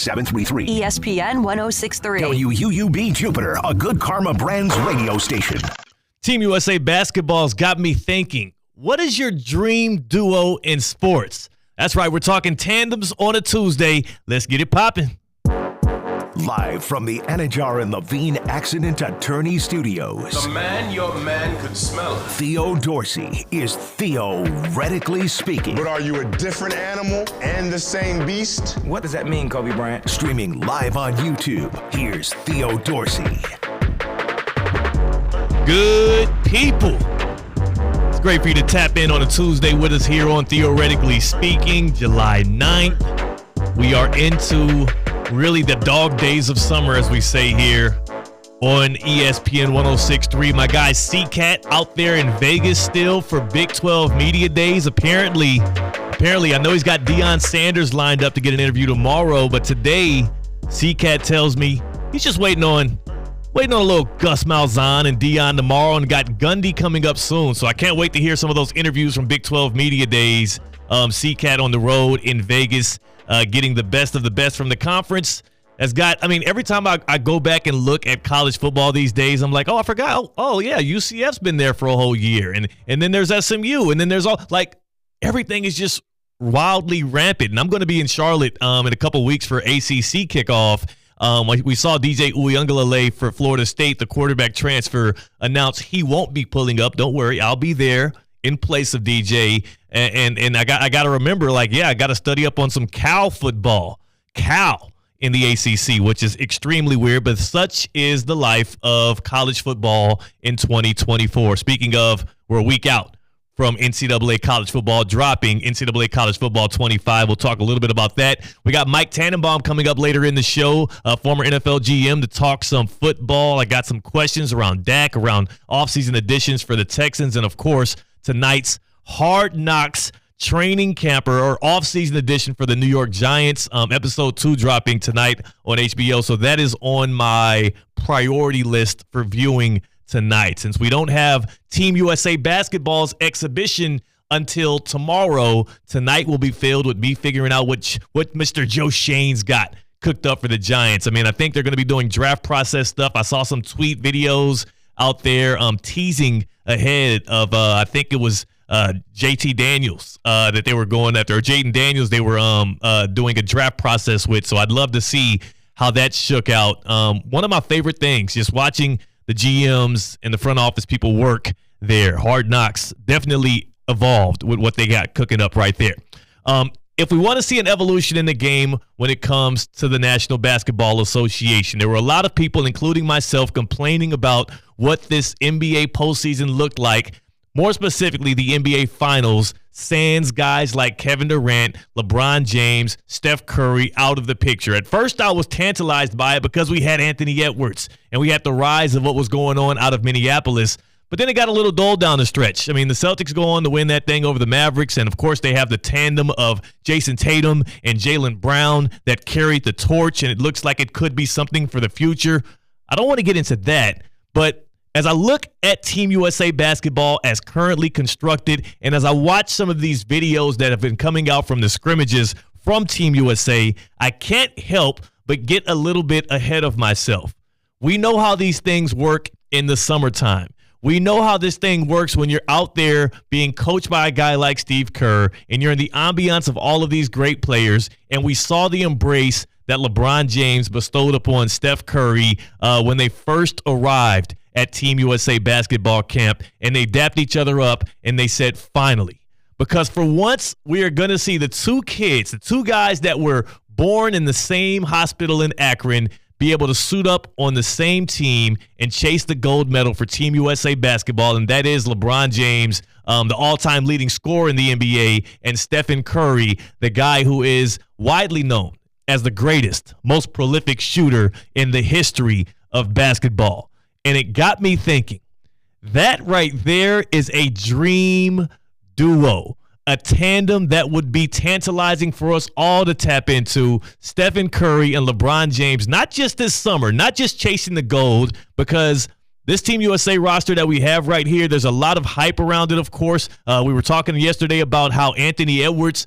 733. ESPN 1063. WUUB Jupiter, a Good Karma Brands radio station. Team USA basketball's got me thinking, what is your dream duo in sports? That's right, we're talking tandems on a Tuesday. Let's get it popping. Live from the Anajar and Levine Accident Attorney Studios. The man your man could smell. Theo Dorsey is theoretically speaking. But are you a different animal and the same beast? What does that mean, Kobe Bryant? Streaming live on YouTube, here's Theo Dorsey. Good people. It's great for you to tap in on a Tuesday with us here on Theoretically Speaking, July 9th. We are into really the dog days of summer, as we say here on ESPN 1063. My guy C-Cat out there in Vegas still for Big 12 Media Days. Apparently, I know he's got Deion Sanders lined up to get an interview tomorrow, but today, C-Cat tells me he's just waiting on a little Gus Malzahn and Deion tomorrow, and got Gundy coming up soon. So I can't wait to hear some of those interviews from Big 12 Media Days. C-Cat on the road in Vegas. Getting the best of the best from the conference every time I go back and look at college football these days, I'm like, oh, I forgot. Oh yeah, UCF's been there for a whole year. And then there's SMU, and then there's everything is just wildly rampant. And I'm going to be in Charlotte in a couple weeks for ACC kickoff. We saw DJ Uiagalelei for Florida State, the quarterback transfer, announce he won't be pulling up. Don't worry, I'll be there in place of DJ. And I got to remember, I got to study up on some Cal football. Cal in the ACC, which is extremely weird, but such is the life of college football in 2024. Speaking of, we're a week out from NCAA college football dropping, NCAA college football 25. We'll talk a little bit about that. We got Mike Tannenbaum coming up later in the show, former NFL GM, to talk some football. I got some questions around Dak, around offseason additions for the Texans, and of course, tonight's Hard Knocks training camper or offseason edition for the New York Giants. Episode 2 dropping tonight on HBO. So that is on my priority list for viewing tonight. Since we don't have Team USA basketball's exhibition until tomorrow, tonight will be filled with me figuring out what Mr. Joe Shane's got cooked up for the Giants. I think they're going to be doing draft process stuff. I saw some tweet videos out there teasing ahead of, I think it was JT Daniels that they were going after, or Jaden Daniels they were doing a draft process with. So I'd love to see how that shook out. One of my favorite things, just watching the GMs and the front office people work there. Hard Knocks definitely evolved with what they got cooking up right there. If we want to see an evolution in the game when it comes to the National Basketball Association, there were a lot of people, including myself, complaining about what this NBA postseason looked like. More specifically, the NBA Finals, sans guys like Kevin Durant, LeBron James, Steph Curry out of the picture. At first, I was tantalized by it because we had Anthony Edwards and we had the rise of what was going on out of Minneapolis. But then it got a little dull down the stretch. The Celtics go on to win that thing over the Mavericks, and of course they have the tandem of Jason Tatum and Jaylen Brown that carried the torch, and it looks like it could be something for the future. I don't want to get into that, but as I look at Team USA basketball as currently constructed, and as I watch some of these videos that have been coming out from the scrimmages from Team USA, I can't help but get a little bit ahead of myself. We know how these things work in the summertime. We know how this thing works when you're out there being coached by a guy like Steve Kerr and you're in the ambiance of all of these great players. And we saw the embrace that LeBron James bestowed upon Steph Curry when they first arrived at Team USA basketball camp, and they dapped each other up and they said, finally, because for once we are going to see the two guys that were born in the same hospital in Akron, be able to suit up on the same team and chase the gold medal for Team USA basketball, and that is LeBron James, the all-time leading scorer in the NBA, and Stephen Curry, the guy who is widely known as the greatest, most prolific shooter in the history of basketball. And it got me thinking, that right there is a dream duo. A tandem that would be tantalizing for us all to tap into. Stephen Curry and LeBron James, not just this summer, not just chasing the gold, because this Team USA roster that we have right here, there's a lot of hype around it, of course. We were talking yesterday about how Anthony Edwards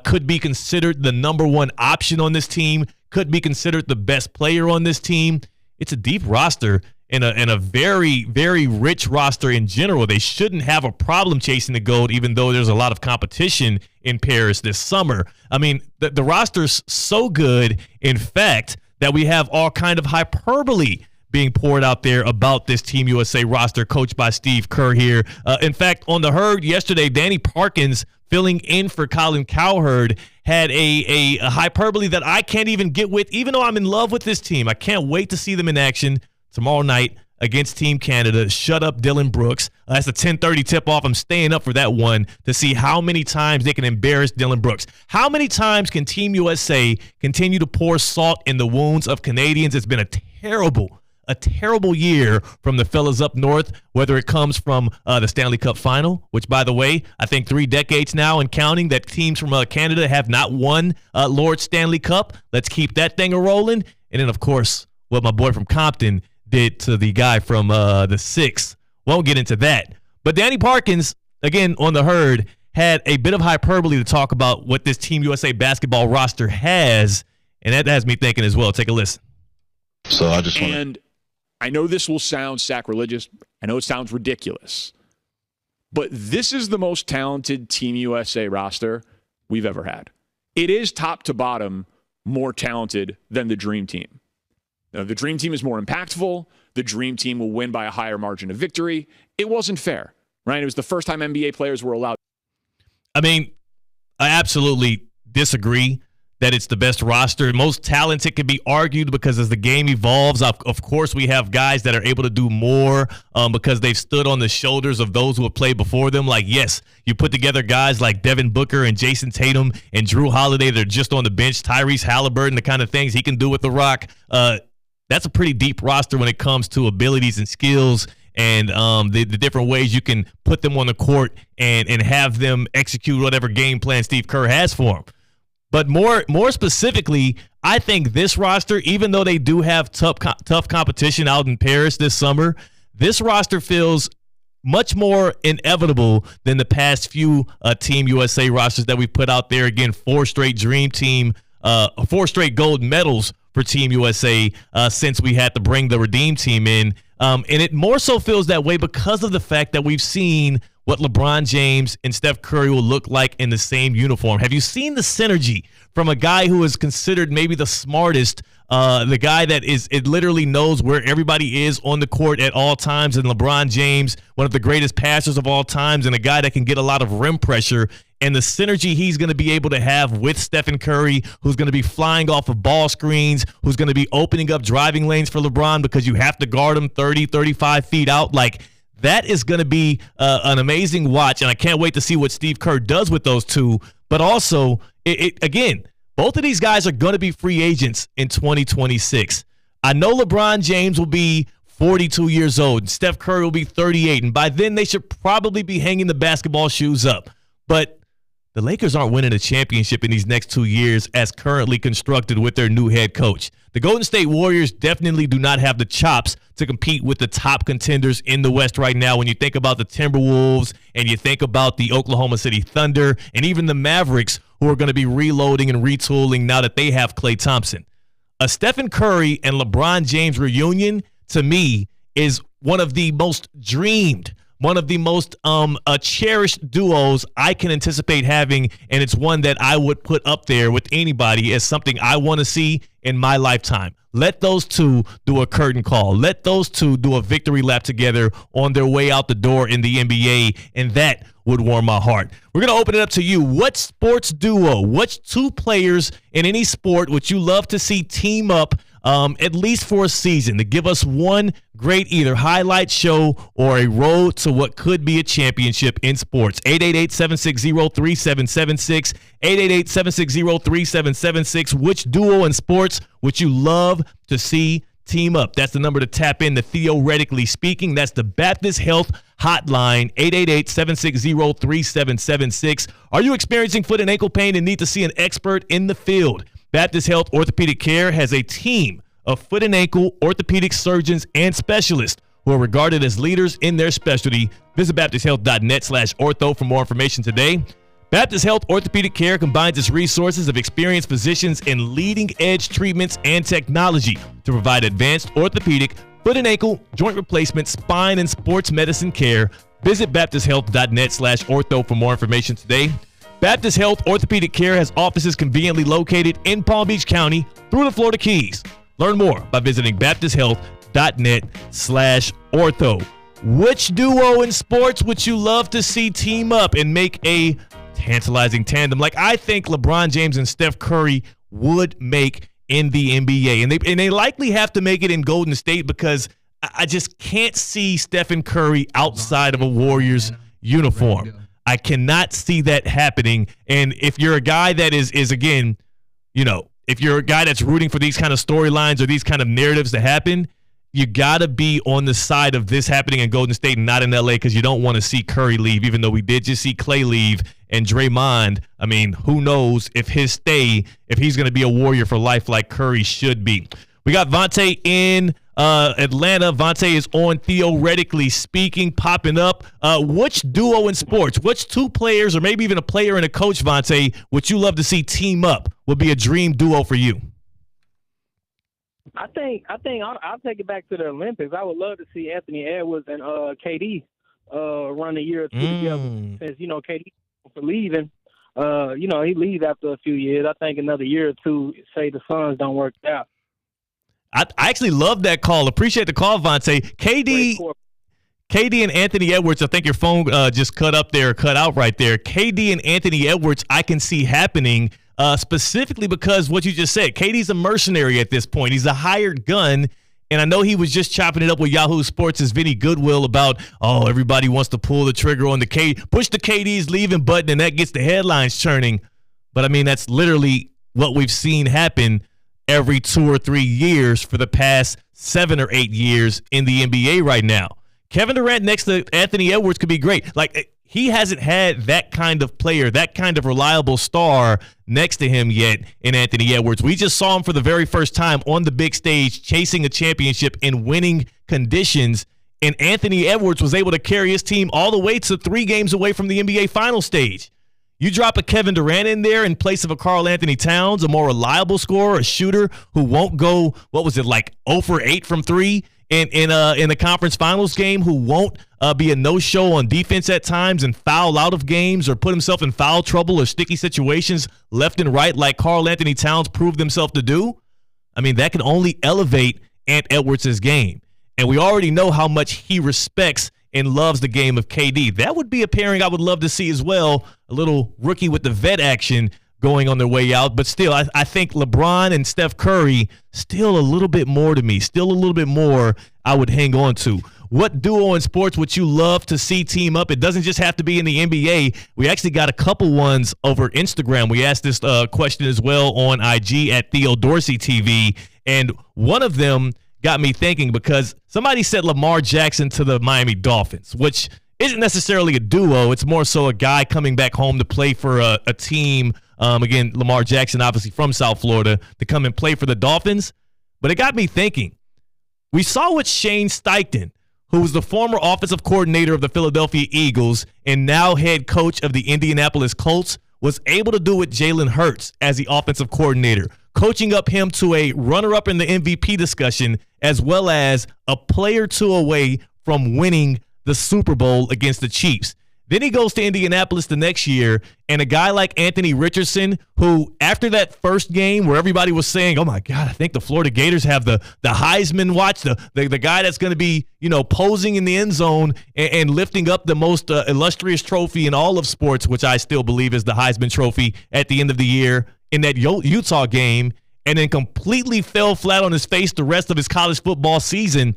could be considered the number one option on this team could be considered the best player on this team. It's a deep roster and a very, very rich roster in general. They shouldn't have a problem chasing the gold, even though there's a lot of competition in Paris this summer. I mean, the roster's so good, in fact, that we have all kind of hyperbole being poured out there about this Team USA roster coached by Steve Kerr here. In fact, on the herd yesterday, Danny Parkins, filling in for Colin Cowherd, had a hyperbole that I can't even get with, even though I'm in love with this team. I can't wait to see them in action tomorrow night against Team Canada. Shut up, Dylan Brooks. That's a 10:30 tip-off. I'm staying up for that one to see how many times they can embarrass Dylan Brooks. How many times can Team USA continue to pour salt in the wounds of Canadians? It's been a terrible year from the fellas up north, whether it comes from the Stanley Cup final, which, by the way, I think 3 decades now and counting that teams from Canada have not won Lord Stanley Cup. Let's keep that thing a-rolling. And then, of course, what my boy from Compton did to the guy from the Six. Won't get into that. But Danny Parkins, again, on the herd, had a bit of hyperbole to talk about what this Team USA basketball roster has, and that has me thinking as well. Take a listen. So I just want to... And I know this will sound sacrilegious. I know it sounds ridiculous. But this is the most talented Team USA roster we've ever had. It is top to bottom more talented than the Dream Team. Now, the Dream Team is more impactful. The Dream Team will win by a higher margin of victory. It wasn't fair, right? It was the first time NBA players were allowed. I mean, I absolutely disagree that it's the best roster. Most talented could be argued because as the game evolves, of course, we have guys that are able to do more because they've stood on the shoulders of those who have played before them. Like, yes, you put together guys like Devin Booker and Jason Tatum and Drew Holiday that are just on the bench, Tyrese Halliburton, the kind of things he can do with the rock. That's a pretty deep roster when it comes to abilities and skills and the different ways you can put them on the court and have them execute whatever game plan Steve Kerr has for them. But more specifically, I think this roster, even though they do have tough competition out in Paris this summer, this roster feels much more inevitable than the past few Team USA rosters that we put out there. Again, 4 straight Dream Team, 4 straight gold medals for Team USA since we had to bring the Redeem Team in. And it more so feels that way because of the fact that we've seen what LeBron James and Steph Curry will look like in the same uniform. Have you seen the synergy from a guy who is considered maybe the smartest, the guy that it literally knows where everybody is on the court at all times, and LeBron James, one of the greatest passers of all times, and a guy that can get a lot of rim pressure, and the synergy he's going to be able to have with Stephen Curry, who's going to be flying off of ball screens, who's going to be opening up driving lanes for LeBron because you have to guard him 30, 35 feet out. Like, that is going to be an amazing watch, and I can't wait to see what Steve Kerr does with those two. But also, again, both of these guys are going to be free agents in 2026. I know LeBron James will be 42 years old, and Steph Curry will be 38, and by then they should probably be hanging the basketball shoes up. But the Lakers aren't winning a championship in these next 2 years as currently constructed with their new head coach. The Golden State Warriors definitely do not have the chops to compete with the top contenders in the West right now. When you think about the Timberwolves and you think about the Oklahoma City Thunder and even the Mavericks, who are going to be reloading and retooling now that they have Klay Thompson. A Stephen Curry and LeBron James reunion, to me, is one of the most dreamed, one of the most cherished duos I can anticipate having, and it's one that I would put up there with anybody as something I want to see in my lifetime. Let those two do a curtain call. Let those two do a victory lap together on their way out the door in the NBA, and that would warm my heart. We're going to open it up to you. What sports duo, what 2 players in any sport would you love to see team up at least for a season to give us one great either highlight show or a road to what could be a championship in sports? 888-760-3776, 888-760-3776. Which duo in sports would you love to see team up? That's the number to tap in to Theoretically Speaking. That's the Baptist Health Hotline, 888-760-3776. Are you experiencing foot and ankle pain and need to see an expert in the field? Baptist Health Orthopedic Care has a team of foot and ankle orthopedic surgeons and specialists who are regarded as leaders in their specialty. Visit baptisthealth.net/ortho for more information today. Baptist Health Orthopedic Care combines its resources of experienced physicians in leading-edge treatments and technology to provide advanced orthopedic, foot and ankle, joint replacement, spine, and sports medicine care. Visit baptisthealth.net/ortho for more information today. Baptist Health Orthopedic Care has offices conveniently located in Palm Beach County through the Florida Keys. Learn more by visiting baptisthealth.net/ortho. Which duo in sports would you love to see team up and make a tantalizing tandem like I think LeBron James and Steph Curry would make in the NBA? And they likely have to make it in Golden State because I just can't see Stephen Curry outside of a Warriors uniform. I cannot see that happening. And if you're a guy that is again, if you're a guy that's rooting for these kind of storylines or these kind of narratives to happen, you got to be on the side of this happening in Golden State and not in L.A. because you don't want to see Curry leave, even though we did just see Clay leave and Draymond. I mean, who knows if he's going to be a Warrior for life like Curry should be. We got Vontae in Atlanta. Vontae is on Theoretically Speaking, popping up. Which duo in sports, which two players or maybe even a player and a coach, Vontae, would you love to see team up, would be a dream duo for you? I think I'll take it back to the Olympics. I would love to see Anthony Edwards and KD run a year or two together. Since KD for leaving, he leaves after a few years. I think another year or two, say the Suns don't work out. I actually love that call. Appreciate the call, Vontae. KD and Anthony Edwards. I think your phone just cut out right there. KD and Anthony Edwards, I can see happening. Specifically because what you just said, KD's a mercenary at this point. He's a hired gun, and I know he was just chopping it up with Yahoo Sports' Vinny Goodwill about, everybody wants to pull the trigger on push the KD's leaving button, and that gets the headlines churning. But, I mean, that's literally what we've seen happen every 2 or 3 years for the past 7 or 8 years in the NBA right now. Kevin Durant next to Anthony Edwards could be great. Like, he hasn't had that kind of player, that kind of reliable star next to him yet in Anthony Edwards. We just saw him for the very first time on the big stage chasing a championship in winning conditions, and Anthony Edwards was able to carry his team all the way to 3 games away from the NBA final stage. You drop a Kevin Durant in there in place of a Karl Anthony Towns, a more reliable scorer, a shooter who won't go, 0 for 8 from 3 in the conference finals game, who won't be a no-show on defense at times and foul out of games or put himself in foul trouble or sticky situations left and right like Karl Anthony Towns proved himself to do. I mean, that can only elevate Ant Edwards' game. And we already know how much he respects and loves the game of KD. That would be a pairing I would love to see as well, a little rookie with the vet action going on their way out. But still, I think LeBron and Steph Curry, still a little bit more to me, still a little bit more I would hang on to. What duo in sports would you love to see team up? It doesn't just have to be in the NBA. We actually got a couple ones over Instagram. We asked this question as well on IG at Theo Dorsey TV, and one of them got me thinking because somebody said Lamar Jackson to the Miami Dolphins, which isn't necessarily a duo. It's more so a guy coming back home to play for a team. Again, Lamar Jackson, obviously from South Florida, to come and play for the Dolphins. But it got me thinking. We saw what Shane Steichen, who was the former offensive coordinator of the Philadelphia Eagles and now head coach of the Indianapolis Colts, was able to do with Jalen Hurts as the offensive coordinator, coaching up him to a runner-up in the MVP discussion as well as a player or two away from winning the Super Bowl against the Chiefs. Then he goes to Indianapolis the next year, and a guy like Anthony Richardson, who after that first game where everybody was saying, oh, my God, I think the Florida Gators have the Heisman watch, the guy that's going to be, posing in the end zone and lifting up the most illustrious trophy in all of sports, which I still believe is the Heisman Trophy at the end of the year in that Utah game, and then completely fell flat on his face the rest of his college football season.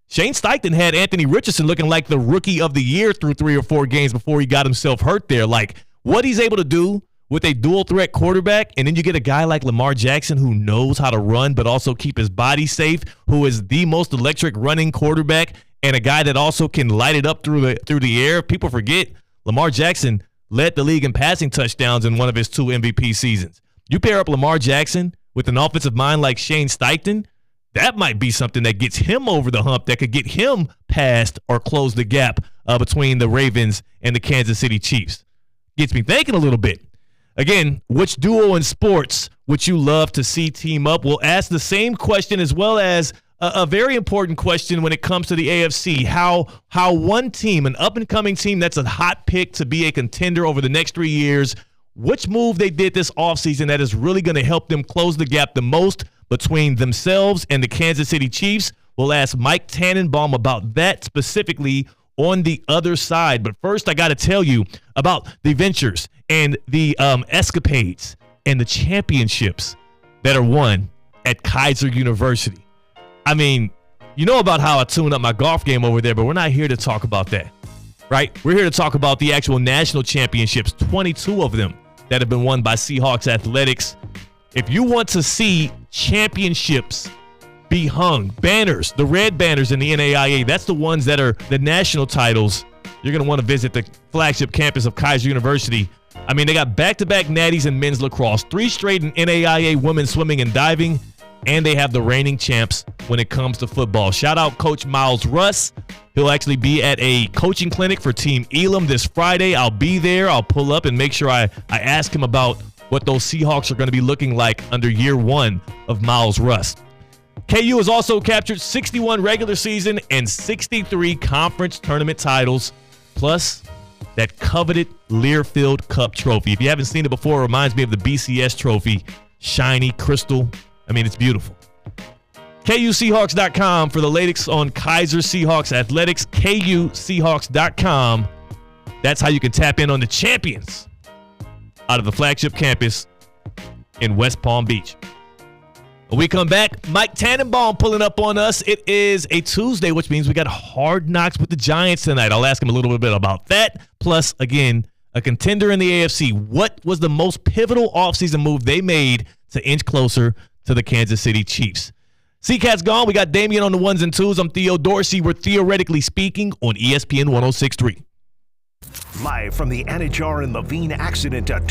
Shane Steichen had Anthony Richardson looking like the rookie of the year through 3 or 4 games before he got himself hurt there. Like, what he's able to do with a dual-threat quarterback, and then you get a guy like Lamar Jackson who knows how to run but also keep his body safe, who is the most electric running quarterback, and a guy that also can light it up through the air. People forget Lamar Jackson led the league in passing touchdowns in one of his 2 MVP seasons. You pair up Lamar Jackson with an offensive mind like Shane Steichen, that might be something that gets him over the hump, that could get him past or close the gap between the Ravens and the Kansas City Chiefs. gets me thinking a little bit. Again, which duo in sports would you love to see team up? We'll ask the same question as well as a very important question when it comes to the AFC. How one team, an up-and-coming team that's a hot pick to be a contender over the next 3 years, which move they did this offseason that is really going to help them close the gap the most between themselves and the Kansas City Chiefs. We'll ask Mike Tannenbaum about that specifically on the other side. But first, I got to tell you about the ventures and the escapades and the championships that are won at Kaiser University. I mean, you know about how I tune up my golf game over there, but we're not here to talk about that, right? We're here to talk about the actual national championships, 22 of them that have been won by Seahawks Athletics. If you want to see championships be hung, banners, the red banners in the NAIA, that's the ones that are the national titles, you're going to want to visit the flagship campus of Kaiser University. I mean, they got back-to-back natties in men's lacrosse, 3 straight in NAIA women's swimming and diving, and they have the reigning champs when it comes to football. Shout out Coach Miles Russ. He'll actually be at a coaching clinic for Team Elam this Friday. I'll be there. I'll pull up and make sure I ask him about what those Seahawks are going to be looking like under year 1 of Miles Russ. KU has also captured 61 regular season and 63 conference tournament titles, plus that coveted Learfield Cup trophy. If you haven't seen it before, it reminds me of the BCS trophy. Shiny, crystal. I mean, it's beautiful. KUSeahawks.com for the latest on Kaiser Seahawks Athletics. KUSeahawks.com. That's how you can tap in on the champions out of the flagship campus in West Palm Beach. When we come back, Mike Tannenbaum pulling up on us. It is a Tuesday, which means we got Hard Knocks with the Giants tonight. I'll ask him a little bit about that. Plus, again, a contender in the AFC. What was the most pivotal offseason move they made to inch closer to the Kansas City Chiefs? C-Cat's gone. We got Damian on the ones and twos. I'm Theo Dorsey. We're theoretically speaking on ESPN 106.3. Live from the Anajar and Levine Accident Attorney